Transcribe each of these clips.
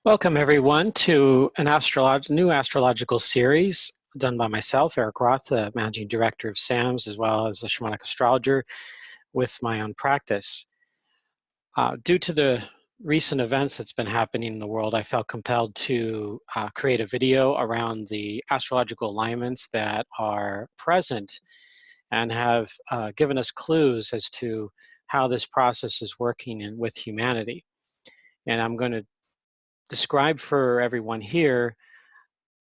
Welcome everyone to an new astrological series done by myself, Erik Roth, the Managing Director of SAMS, as well as a shamanic astrologer with my own practice. Due to the recent events that's been happening in the world, I felt compelled to create a video around the astrological alignments that are present and have given us clues as to how this process is working with humanity. And I'm going to describe for everyone here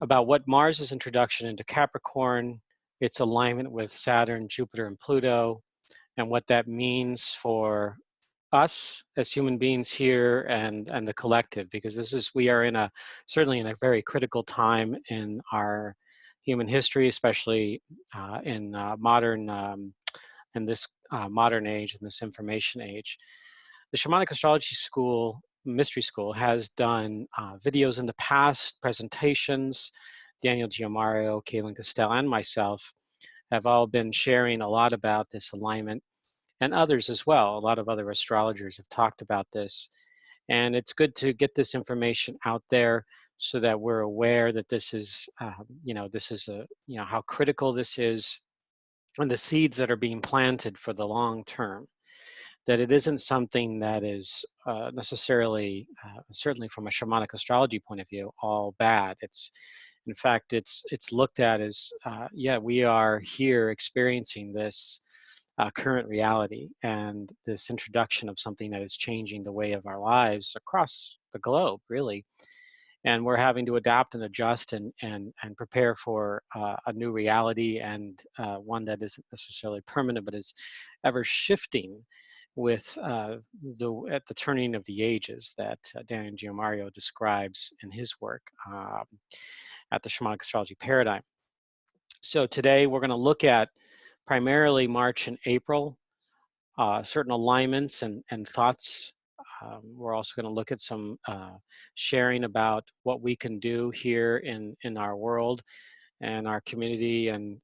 about what Mars's introduction into Capricorn, its alignment with Saturn, Jupiter, and Pluto, and what that means for us as human beings here and the collective, because we are certainly in a very critical time in our human history, especially in this modern age, in this information age. The Shamanic Astrology School, Mystery School, has done videos in the past, presentations. Daniel Giamario, Kaylin Castell, and myself have all been sharing a lot about this alignment, and others as well. A lot of other astrologers have talked about this. And it's good to get this information out there so that we're aware that this is, how critical this is, and the seeds that are being planted for the long term. That it isn't something that is necessarily, certainly from a shamanic astrology point of view, all bad. In fact, it's looked at as, we are here experiencing this current reality and this introduction of something that is changing the way of our lives across the globe, really. And we're having to adapt and adjust and prepare for a new reality, and one that isn't necessarily permanent, but is ever shifting with at the turning of the ages that Daniel Giamario describes in his work at the Shamanic Astrology Paradigm. So today we're going to look at primarily March and April, certain alignments and thoughts. We're also going to look at some sharing about what we can do here in our world and our community, and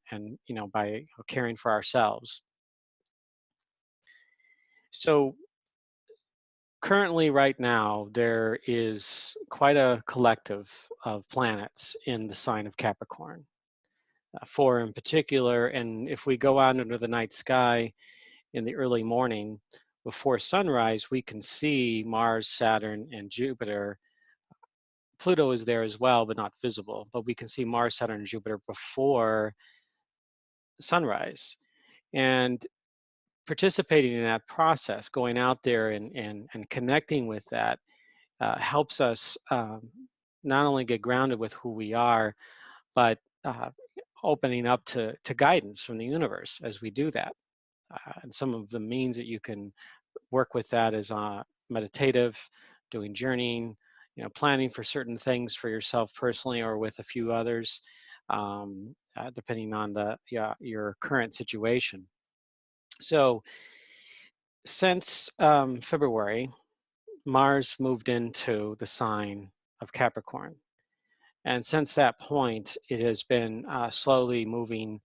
by caring for ourselves. So currently, right now, there is quite a collective of planets in the sign of Capricorn. Four in particular, and if we go out under the night sky in the early morning before sunrise, we can see Mars, Saturn, and Jupiter. Pluto is there as well, but not visible. But we can see Mars, Saturn, and Jupiter before sunrise. And participating in that process, going out there and connecting with that, helps us not only get grounded with who we are, but opening up to guidance from the universe as we do that. And some of the means that you can work with that is meditative, doing journeying, planning for certain things for yourself personally or with a few others, depending on your current situation. So since February, Mars moved into the sign of Capricorn. And since that point, it has been slowly moving,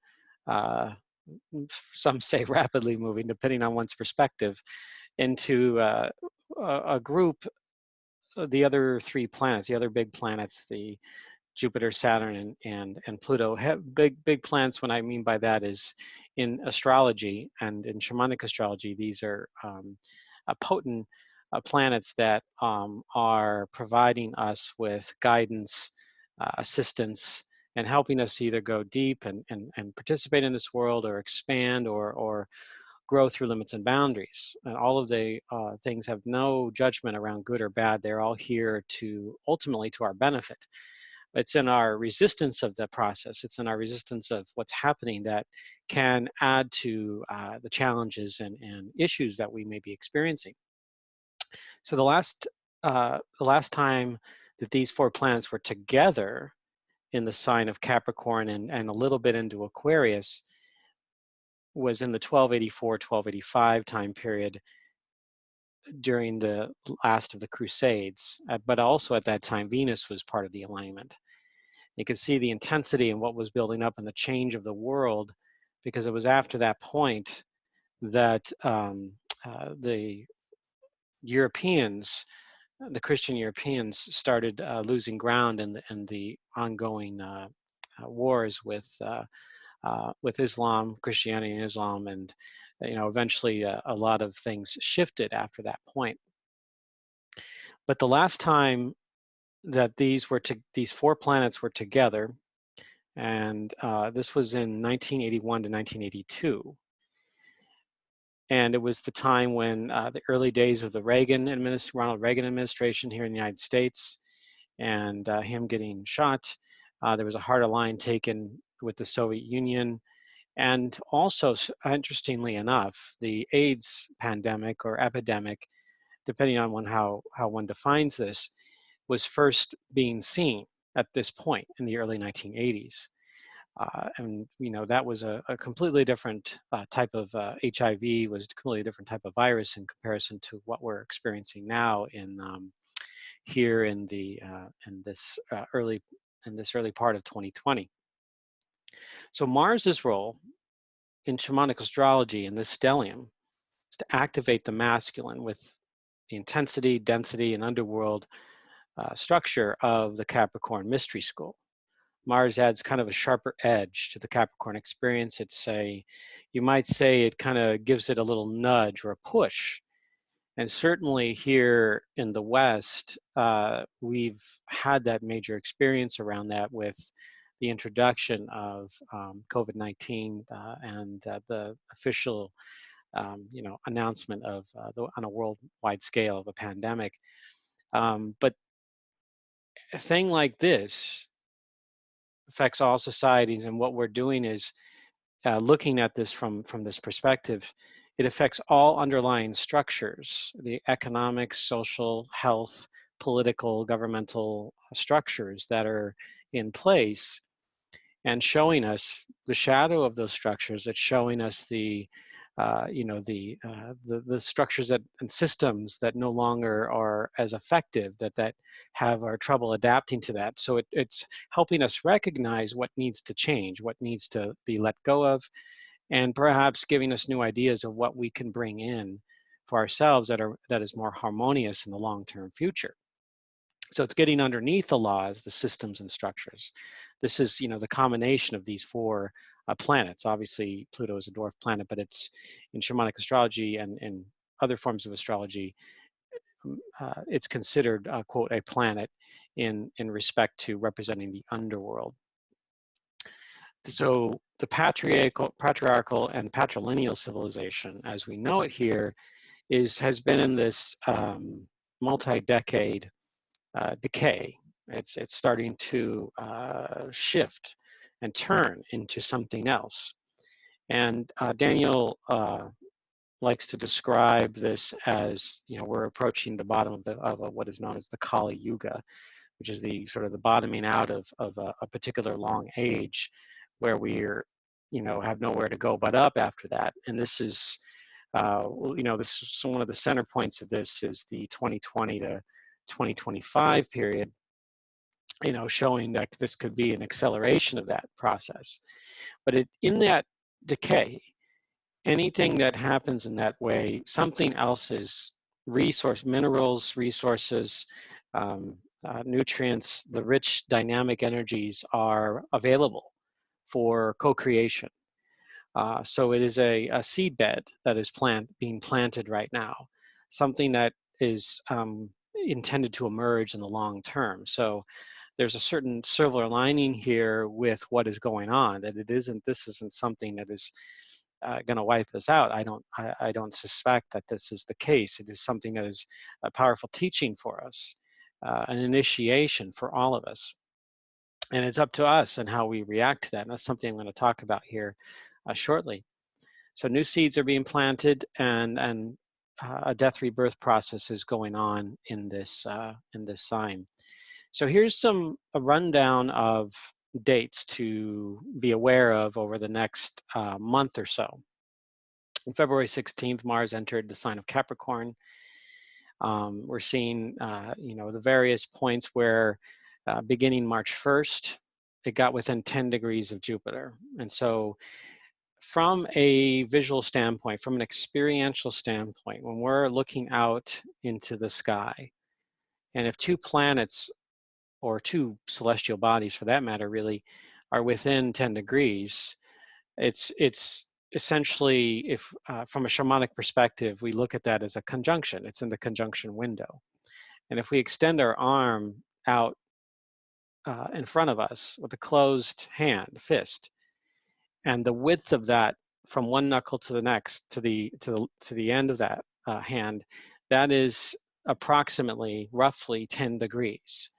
some say rapidly moving, depending on one's perspective, into a group, the other three planets, the other big planets, the Jupiter, Saturn, and Pluto. Big planets, what I mean by that is in astrology and in shamanic astrology, these are potent planets that are providing us with guidance, assistance, and helping us either go deep and participate in this world, or expand, or grow through limits and boundaries. And all of the things have no judgment around good or bad. They're all here to ultimately to our benefit. It's in our resistance of the process, it's in our resistance of what's happening that can add to the challenges and issues that we may be experiencing. So the last time that these four planets were together in the sign of Capricorn and a little bit into Aquarius was in the 1284-1285 time period during the last of the Crusades. But also at that time, Venus was part of the alignment. You could see the intensity and what was building up and the change of the world, because it was after that point that the Europeans the Christian Europeans started losing ground in the ongoing wars with Islam, Christianity and Islam, and eventually a lot of things shifted after that point. But the last time that these four planets were together, and this was in 1981 to 1982. And it was the time when the early days of the Ronald Reagan administration here in the United States, and him getting shot. There was a harder line taken with the Soviet Union. And also, interestingly enough, the AIDS pandemic or epidemic, depending on how one defines this, was first being seen at this point in the early 1980s. And that was a completely different type of HIV, was a completely different type of virus in comparison to what we're experiencing now in here in this early part of 2020. So Mars's role in shamanic astrology in this stellium is to activate the masculine with the intensity, density, and underworld structure of the Capricorn mystery school. Mars adds kind of a sharper edge to the Capricorn experience. You might say it kind of gives it a little nudge or a push. And certainly here in the West, we've had that major experience around that with the introduction of COVID-19 and the official, announcement of on a worldwide scale of a pandemic. But a thing like this affects all societies, and what we're doing is looking at this from this perspective. It affects all underlying structures, the economic, social, health, political, governmental structures that are in place, and showing us the shadow of those structures. It's showing us the structures and systems that no longer are as effective, that have our trouble adapting to that. So it's helping us recognize what needs to change, what needs to be let go of, and perhaps giving us new ideas of what we can bring in for ourselves that is more harmonious in the long-term future. So it's getting underneath the laws, the systems and structures. This is, the combination of these four planets. Obviously, Pluto is a dwarf planet, but it's in shamanic astrology and other forms of astrology, it's considered, quote, a planet in respect to representing the underworld. So the patriarchal and patrilineal civilization, as we know it here, has been in this multi-decade decay. It's starting to shift and turn into something else. And Daniel likes to describe this as, we're approaching the bottom of what is known as the Kali Yuga, which is the sort of the bottoming out of a particular long age, where we're, have nowhere to go but up after that. And this is, this is one of the center points of this is the 2020 to 2025 period, showing that this could be an acceleration of that process. But in that decay, anything that happens in that way, something else is minerals, resources, nutrients, the rich dynamic energies are available for co-creation. So it is a seed bed that is being planted right now, something that is intended to emerge in the long term. So there's a certain silver lining here with what is going on, that this isn't something that is going to wipe us out. I don't suspect that this is the case. It is something that is a powerful teaching for us, an initiation for all of us. And it's up to us and how we react to that. And that's something I'm going to talk about here shortly. So new seeds are being planted, and a death rebirth process is going on in this sign. So here's a rundown of dates to be aware of over the next month or so. On February 16th, Mars entered the sign of Capricorn. We're seeing, the various points where beginning March 1st, it got within 10 degrees of Jupiter. And so from a visual standpoint, from an experiential standpoint, when we're looking out into the sky, And if two planets, or two celestial bodies for that matter, really, are within 10 degrees, it's essentially, if from a shamanic perspective, we look at that as a conjunction. It's in the conjunction window. And if we extend our arm out in front of us with a closed hand, fist, and the width of that from one knuckle to the next, to the end of that hand, that is approximately, roughly 10 degrees.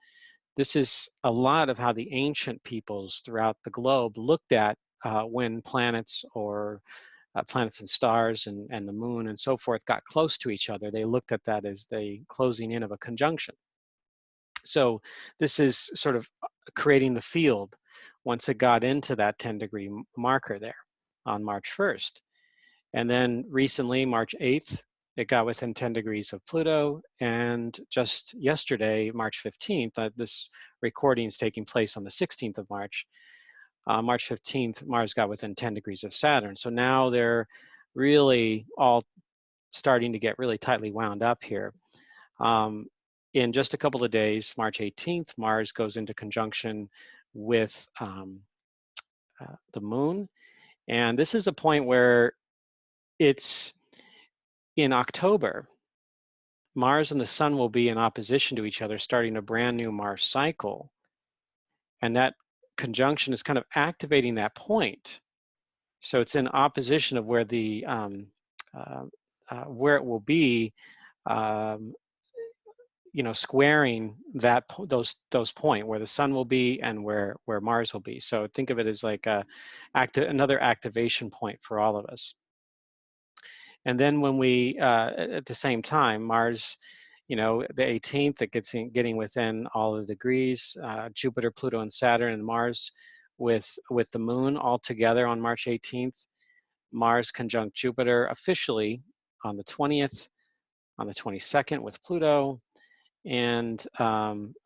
This is a lot of how the ancient peoples throughout the globe looked at when planets, or planets and stars, and the moon and so forth got close to each other. They looked at that as the closing in of a conjunction. So this is sort of creating the field once it got into that 10-degree marker there on March 1st. And then recently, March 8th, it got within 10 degrees of Pluto. And just yesterday, March 15th, this recording is taking place on the 16th of March. March 15th, Mars got within 10 degrees of Saturn. So now they're really all starting to get really tightly wound up here. In just a couple of days, March 18th, Mars goes into conjunction with the moon. And this is a point where it's in October. Mars and the sun will be in opposition to each other, starting a brand new Mars cycle. And that conjunction is kind of activating that point. So it's in opposition of where the where it will be, squaring that those point where the sun will be and where Mars will be. So think of it as like another activation point for all of us. And then when we, at the same time, Mars, the 18th, it gets getting within all the degrees. Jupiter, Pluto, and Saturn, and Mars with the moon all together on March 18th. Mars conjunct Jupiter officially on the 20th, on the 22nd with Pluto, and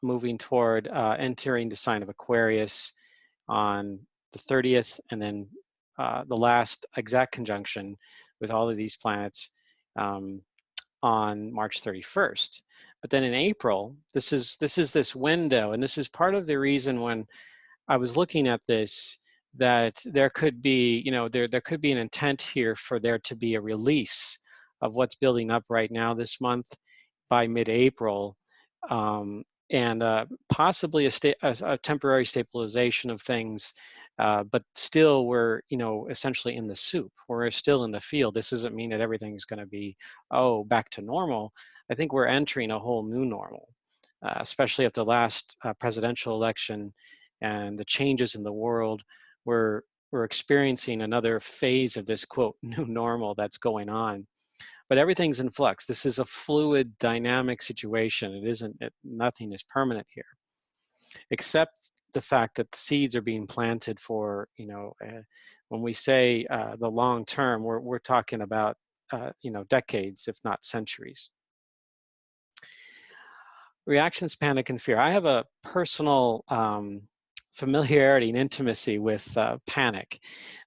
moving toward entering the sign of Aquarius on the 30th, and then the last exact conjunction with all of these planets on March 31st. But then in April, this is this window, and this is part of the reason when I was looking at this, that there could be, there could be an intent here for there to be a release of what's building up right now this month by mid-April, and possibly a temporary stabilization of things, but still we're, essentially in the soup. We're still in the field. This doesn't mean that everything's going to be, back to normal. I think we're entering a whole new normal, especially at the last presidential election and the changes in the world. We're experiencing another phase of this, quote, new normal that's going on. But everything's in flux. This is a fluid, dynamic situation. It isn't, nothing is permanent here, except the fact that the seeds are being planted for, when we say the long term, we're talking about, decades, if not centuries. Reactions, panic, and fear. I have a personal familiarity and intimacy with panic.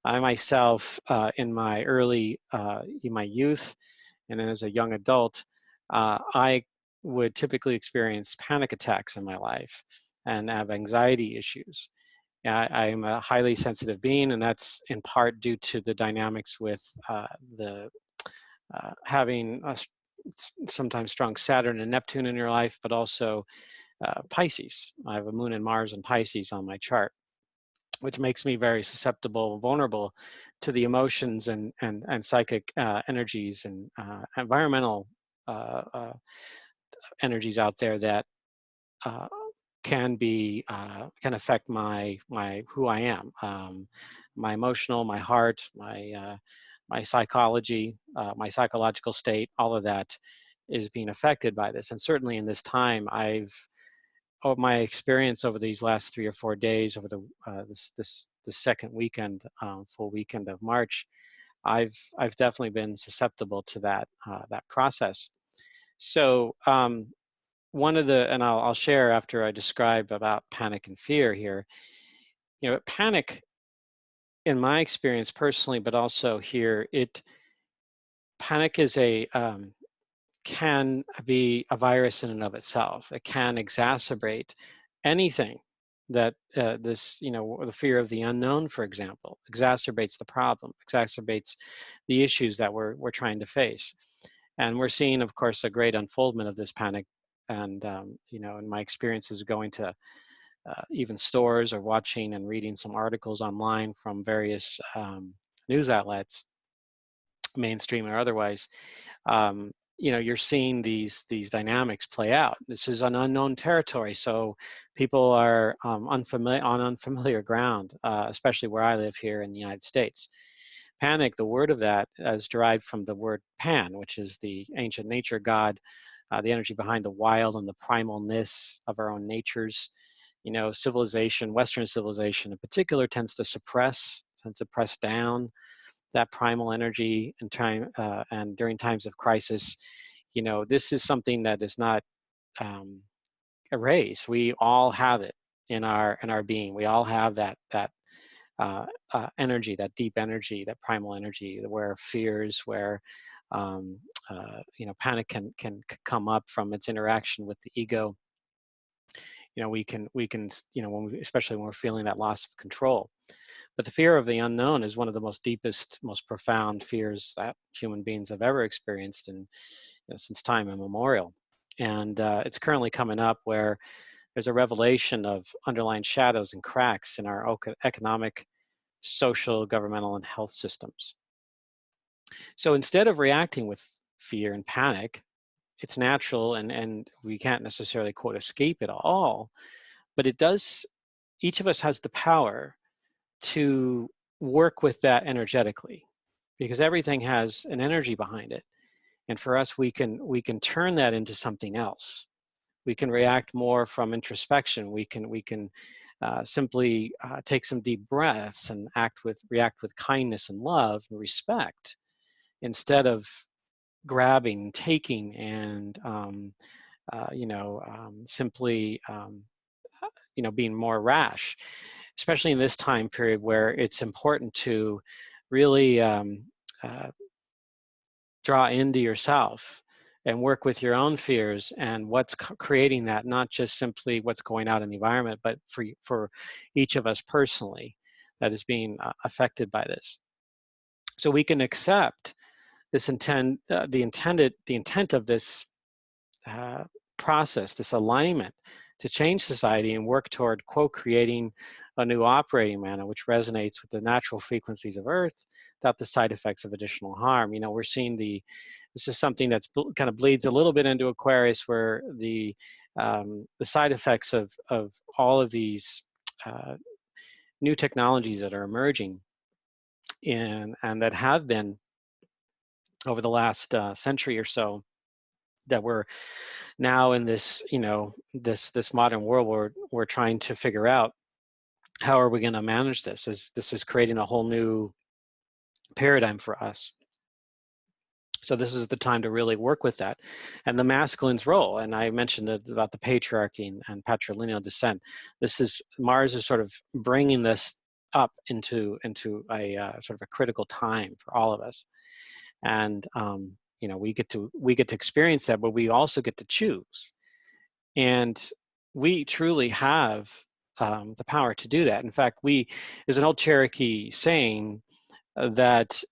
I myself, in my in my youth, and then as a young adult, I would typically experience panic attacks in my life and have anxiety issues. I'm a highly sensitive being, and that's in part due to the dynamics with having sometimes strong Saturn and Neptune in your life, but also Pisces. I have a moon and Mars and Pisces on my chart, which makes me very susceptible, vulnerable to the emotions and psychic energies and environmental energies out there that can affect my who I am, my emotional, my heart, my psychology, my psychological state. All of that is being affected by this. And certainly in this time, my experience over these last 3 or 4 days, over the second weekend, full weekend of March, I've definitely been susceptible to that process. So one of the, and I'll share after I describe about panic and fear here. Panic, in my experience personally, but also here, panic is can be a virus in and of itself. It can exacerbate anything that the fear of the unknown, for example, exacerbates the problem, exacerbates the issues that we're trying to face. And we're seeing, of course, a great unfoldment of this panic. And, in my experiences going to even stores or watching and reading some articles online from various news outlets, mainstream or otherwise, you're seeing these dynamics play out. This is an unknown territory, so people are unfamiliar ground, especially where I live here in the United States. Panic, the word of that, is derived from the word pan, which is the ancient nature god, the energy behind the wild and the primalness of our own natures. Civilization, Western civilization in particular, tends to press down that primal energy and time, and during times of crisis. This is something that is not erased. We all have it in our being. We all have that energy, that deep energy, that primal energy, where fears, where panic can come up from its interaction with the ego. We can especially when we're feeling that loss of control. But the fear of the unknown is one of the most deepest, most profound fears that human beings have ever experienced, and since time immemorial. And it's currently coming up where there's a revelation of underlying shadows and cracks in our economic, social, governmental, and health systems. So instead of reacting with fear and panic, it's natural, and we can't necessarily, quote, escape it all, but each of us has the power to work with that energetically, because everything has an energy behind it. And for us, we can turn that into something else. We can react more from introspection. We can simply take some deep breaths and react with kindness and love and respect, instead of grabbing, taking, and simply being more rash, especially in this time period where it's important to really draw into yourself and work with your own fears and what's creating that, not just simply what's going out in the environment, but for each of us personally that is being affected by this. So we can accept this the intent of this process, this alignment to change society and work toward co-creating a new operating manner which resonates with the natural frequencies of Earth without the side effects of additional harm. We're seeing this is something that's kind of bleeds a little bit into Aquarius, where the side effects of all of these new technologies that are emerging and that have been over the last century or so, that we're now in this this modern world where we're trying to figure out how are we going to manage this, as this is creating a whole new paradigm for us. So this is the time to really work with that. And the masculine's role, and I mentioned about the patriarchy and patrilineal descent. Mars is sort of bringing this up into a sort of a critical time for all of us. And we get to experience that, but we also get to choose. And we truly have the power to do that. In fact, there's an old Cherokee saying that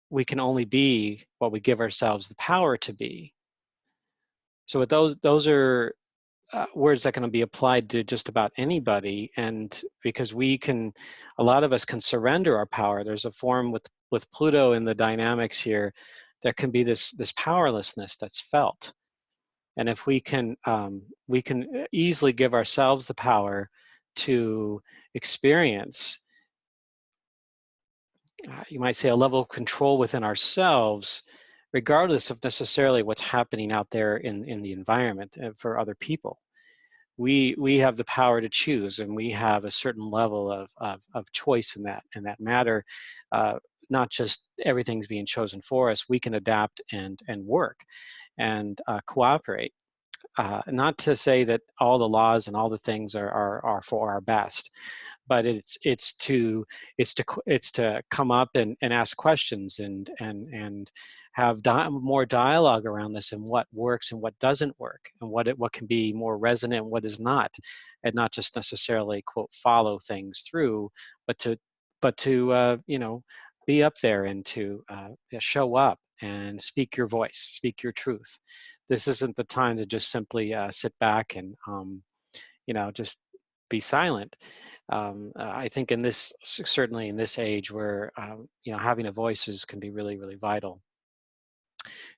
we can only be what we give ourselves the power to be. So with those are words that can be applied to just about anybody, and because a lot of us can surrender our power. There's a form with Pluto in the dynamics here that can be this powerlessness that's felt. And if we can easily give ourselves the power to experience, you might say, a level of control within ourselves, regardless of necessarily what's happening out there in the environment for other people. We have the power to choose, and we have a certain level of choice in that matter. Not just everything's being chosen for us. We can adapt and work and cooperate. Not to say that all the laws and all the things are for our best, but it's to come up and ask questions and have more dialogue around this, and what works and what doesn't work, and what can be more resonant and what is not, and not just necessarily quote follow things through, but to you know, be up there and to show up and speak your voice, speak your truth. This isn't the time to just simply sit back and you know, just be silent. I think in this, certainly in this age where you know, having a voice can be really, really vital.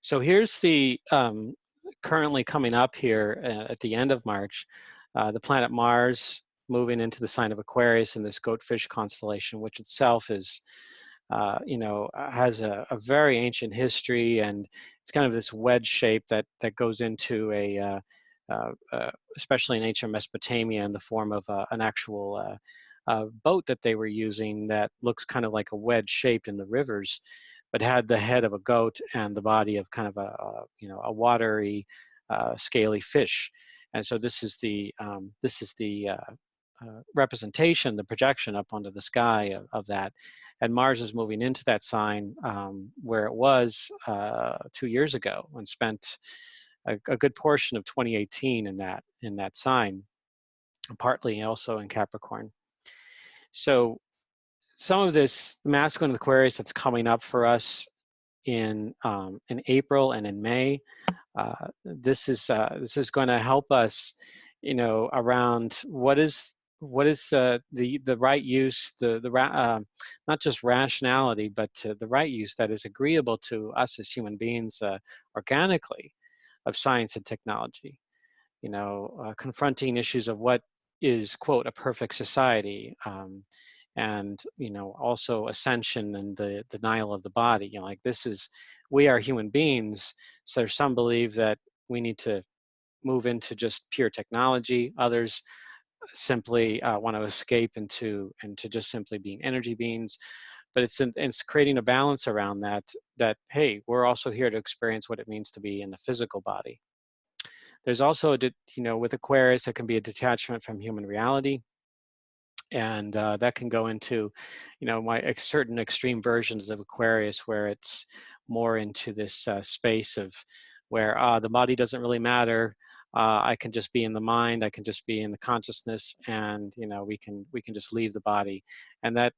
So here's the currently coming up here at the end of March, the planet Mars moving into the sign of Aquarius in this goatfish constellation, which itself is you know, has a very ancient history, and it's kind of this wedge shape that goes into especially in ancient Mesopotamia, in the form of an actual boat that they were using that looks kind of like a wedge shaped in the rivers, but had the head of a goat and the body of kind of you know, a watery, scaly fish. And so this is the representation, the projection up onto the sky of that. And Mars is moving into that sign where it was 2 years ago, and spent a good portion of 2018 in that sign, partly also in Capricorn. So some of this, the masculine Aquarius that's coming up for us in April and in May, this is going to help us, you know, around what is the right use, not just rationality, but the right use that is agreeable to us as human beings organically, of science and technology. You know, confronting issues of what is quote a perfect society, and you know, also ascension and the denial of the body. You know, like this is, we are human beings, so some believe that we need to move into just pure technology. Others simply want to escape into just simply being energy beings. But it's creating a balance around that hey, we're also here to experience what it means to be in the physical body. There's also you know, with Aquarius, it can be a detachment from human reality, and that can go into, you know, certain extreme versions of Aquarius, where it's more into this space of where the body doesn't really matter. I can just be in the mind, I can just be in the consciousness, and you know, we can just leave the body. And that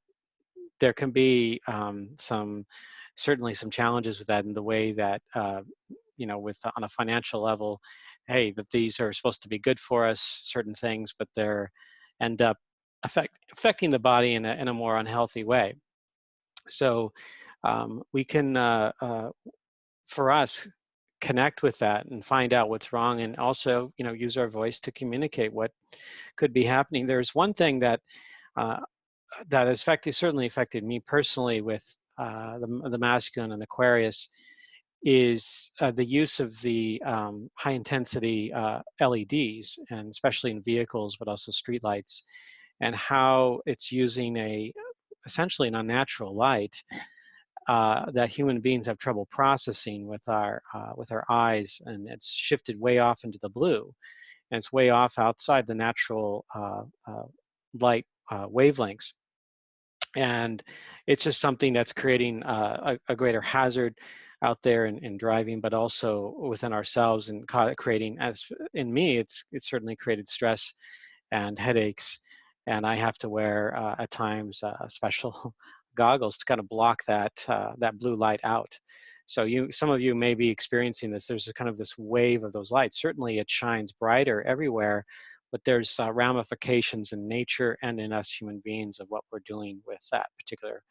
there can be certainly some challenges with that, in the way that you know, with on a financial level, hey, that these are supposed to be good for us, certain things, but they're end up affecting the body in a more unhealthy way. So we can, for us, connect with that and find out what's wrong, and also, you know, use our voice to communicate what could be happening. There's one thing that uh, that has certainly affected me personally with the masculine and Aquarius, is the use of the high intensity LEDs, and especially in vehicles, but also streetlights, and how it's using essentially an unnatural light that human beings have trouble processing with our eyes, and it's shifted way off into the blue, and it's way off outside the natural light wavelengths. And it's just something that's creating a greater hazard out there in driving, but also within ourselves, and creating, as in me, it's certainly created stress and headaches, and I have to wear at times special goggles to kind of block that blue light out. So some of you may be experiencing this. There's a kind of this wave of those lights. Certainly it shines brighter everywhere, but there's ramifications in nature and in us human beings of what we're doing with that particular,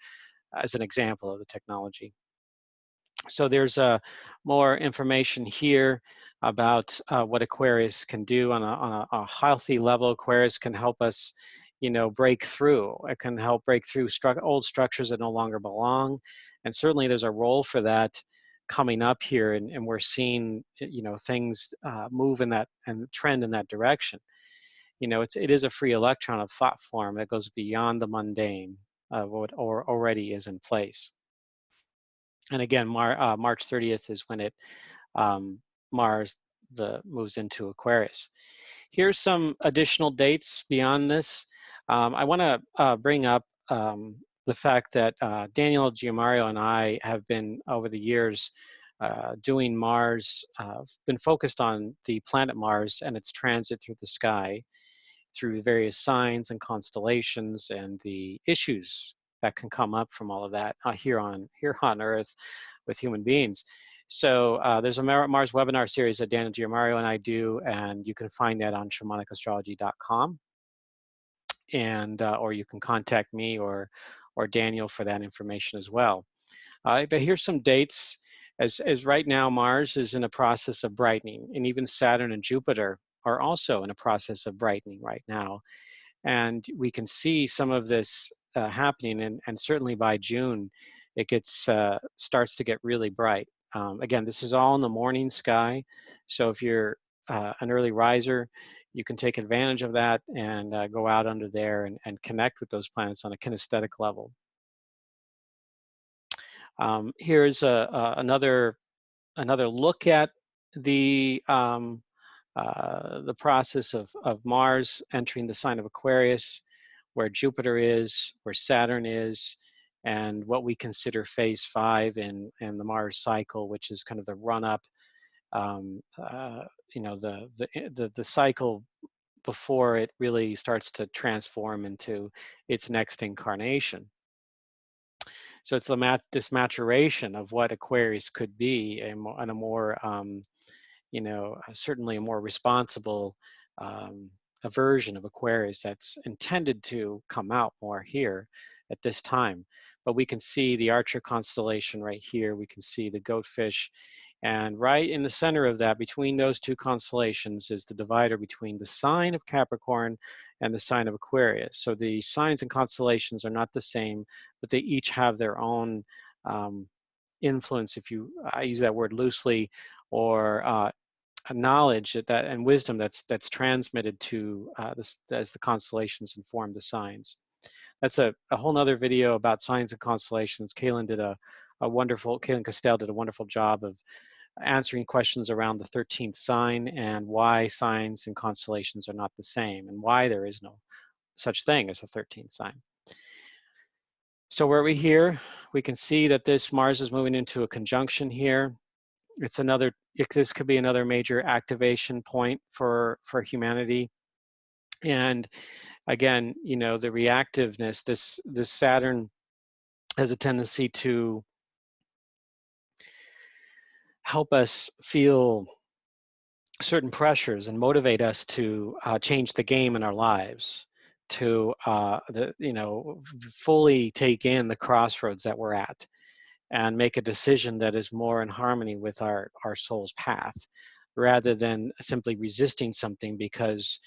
as an example of the technology. So there's more information here about what Aquarius can do on a healthy level. Aquarius can help us, you know, break through. It can help break through old structures that no longer belong. And certainly there's a role for that coming up here, and we're seeing, you know, things move in that and trend in that direction. You know, it is a free electron of thought form that goes beyond the mundane of what already is in place. And again, March 30th is when Mars moves into Aquarius. Here's some additional dates beyond this. I want to bring up the fact that Daniel Giamario and I have been, over the years, doing Mars, been focused on the planet Mars and its transit through the sky, through various signs and constellations and the issues that can come up from all of that here on Earth with human beings. So there's a Mars webinar series that Daniel Giamario and I do, and you can find that on shamanicastrology.com. And or you can contact me or Daniel for that information as well. But here's some dates. As right now, Mars is in a process of brightening, and even Saturn and Jupiter are also in a process of brightening right now. And we can see some of this happening, and certainly by June, it gets starts to get really bright. Again, this is all in the morning sky, so if you're an early riser, you can take advantage of that and go out under there and connect with those planets on a kinesthetic level. Here's another look at the process of Mars entering the sign of Aquarius, where Jupiter is, where Saturn is, and what we consider phase 5 in the Mars cycle, which is kind of the run-up, you know, the cycle before it really starts to transform into its next incarnation. So it's this maturation of what Aquarius could be, and a more you know, certainly a more responsible a version of Aquarius that's intended to come out more here at this time. But we can see the Archer constellation right here. We can see the Goatfish. And right in the center of that, between those two constellations, is the divider between the sign of Capricorn and the sign of Aquarius. So the signs and constellations are not the same, but they each have their own influence, if I use that word loosely, or knowledge and wisdom that's transmitted to this as the constellations inform the signs. That's a whole nother video about signs and constellations. Kaylin Castell did a wonderful job of answering questions around the 13th sign and why signs and constellations are not the same, and why there is no such thing as a 13th sign. So where we here, we can see that this Mars is moving into a conjunction here. This could be another major activation point for humanity. And again, you know, the reactiveness, this Saturn has a tendency to help us feel certain pressures and motivate us to change the game in our lives, to fully take in the crossroads that we're at and make a decision that is more in harmony with our soul's path, rather than simply resisting something because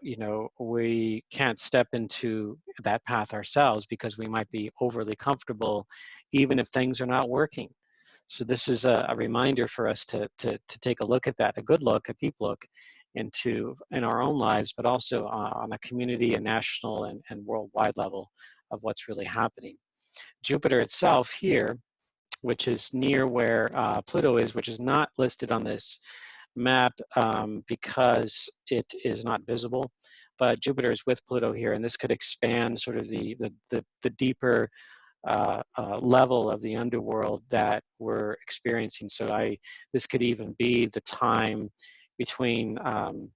you know, we can't step into that path ourselves because we might be overly comfortable, even if things are not working. So this is a reminder for us to take a look at that, a good look, a deep look in our own lives, but also on a community and national and worldwide level of what's really happening. Jupiter itself here, which is near where Pluto is, which is not listed on this map because it is not visible, but Jupiter is with Pluto here, and this could expand sort of the deeper level of the underworld that we're experiencing. So this could even be the time between around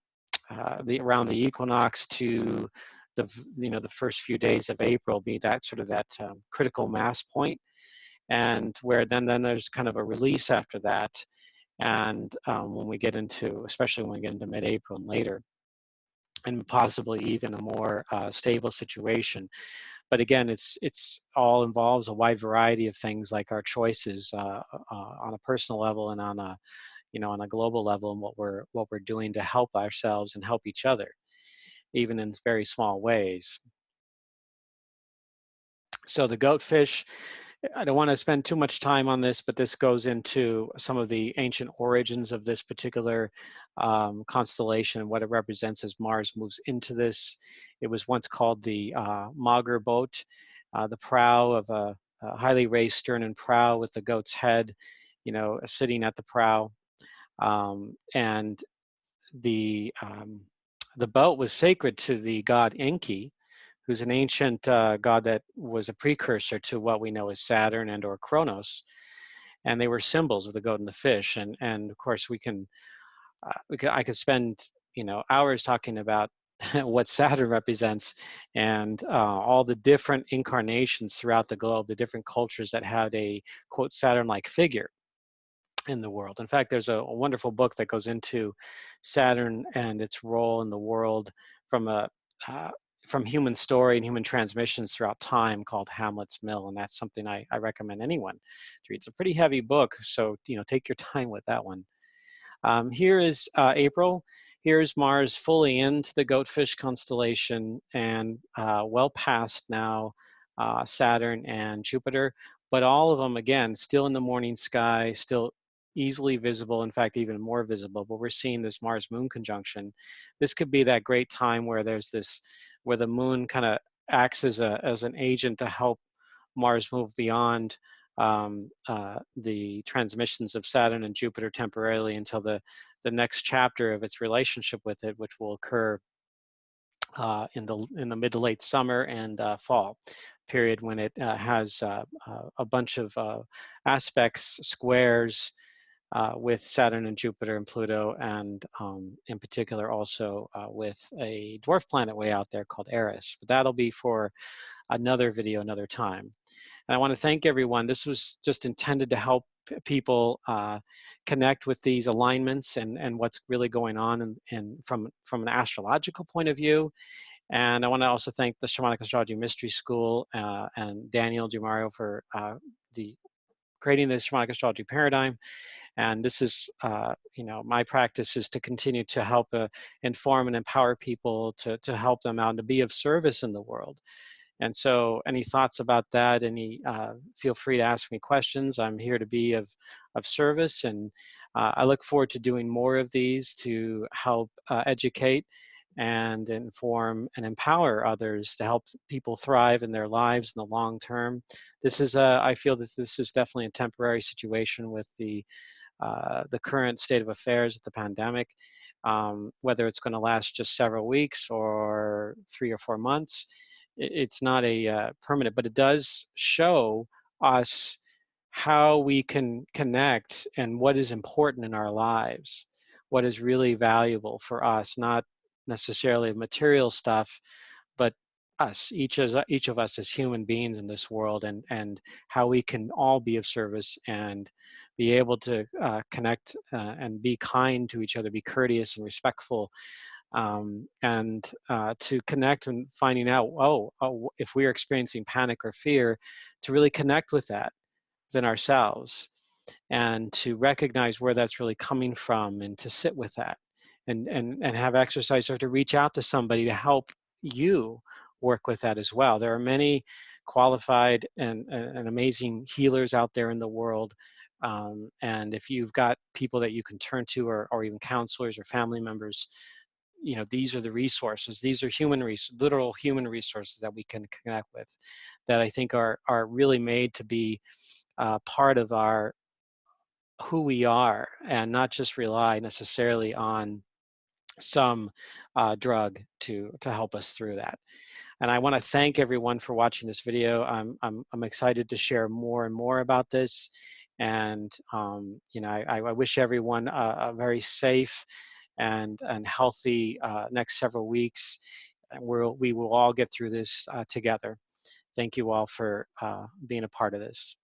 the equinox to the first few days of April, be that sort of that critical mass point, and where then there's kind of a release after that. And when we get into, especially when we get into mid-April and later, and possibly even a more stable situation. But again, it's all involves a wide variety of things, like our choices on a personal level and on a global level, and what we're doing to help ourselves and help each other, even in very small ways. So the goatfish, I don't want to spend too much time on this, but this goes into some of the ancient origins of this particular constellation and what it represents as Mars moves into this. It was once called the Mager boat, the prow of a highly raised stern and prow with the goat's head, sitting at the prow. And the boat was sacred to the god Enki, who's an ancient god that was a precursor to what we know as Saturn and or Kronos, and they were symbols of the goat and the fish. And of course I could spend hours talking about what Saturn represents, and all the different incarnations throughout the globe, the different cultures that had a quote Saturn-like figure in the world. In fact, there's a wonderful book that goes into Saturn and its role in the world from a uh, from human story and human transmissions throughout time, called Hamlet's Mill, and that's something I recommend anyone to read. It's a pretty heavy book, so take your time with that one. Here is April. Here's Mars fully into the Goatfish constellation and well past now Saturn and Jupiter, but all of them, again, still in the morning sky, still easily visible, in fact, even more visible, but we're seeing this Mars-Moon conjunction. This could be that great time where where the moon kind of acts as an agent to help Mars move beyond the transmissions of Saturn and Jupiter temporarily until the next chapter of its relationship with it, which will occur in the mid to late summer and fall period, when it has a bunch of aspects, squares with Saturn and Jupiter and Pluto, and in particular also with a dwarf planet way out there called Eris. But that'll be for another video, another time. And I want to thank everyone. This was just intended to help people connect with these alignments and what's really going on from an astrological point of view. And I want to also thank the Shamanic Astrology Mystery School and Daniel DiMario for creating this Shamanic Astrology paradigm. And this is, my practice is to continue to help inform and empower people to help them out and to be of service in the world. And so any thoughts about that, feel free to ask me questions. I'm here to be of service, and I look forward to doing more of these to help educate and inform and empower others to help people thrive in their lives in the long term. I feel that this is definitely a temporary situation with the current state of affairs of the pandemic. Whether it's going to last just several weeks or 3 or 4 months, it's not a permanent, but it does show us how we can connect and what is important in our lives, what is really valuable for us, not necessarily material stuff, but us, each of us as human beings in this world, and how we can all be of service and be able to connect and be kind to each other, be courteous and respectful, and to connect and finding out, if we are experiencing panic or fear, to really connect with that within ourselves and to recognize where that's really coming from and to sit with that and have exercise, or to reach out to somebody to help you work with that as well. There are many qualified and amazing healers out there in the world. And if you've got people that you can turn to, or even counselors or family members, these are the resources. These are literal human resources that we can connect with, that I think are really made to be part of who we are, and not just rely necessarily on some drug to help us through that. And I want to thank everyone for watching this video. I'm excited to share more and more about this. And I wish everyone a very safe and healthy next several weeks. And we will all get through this together. Thank you all for being a part of this.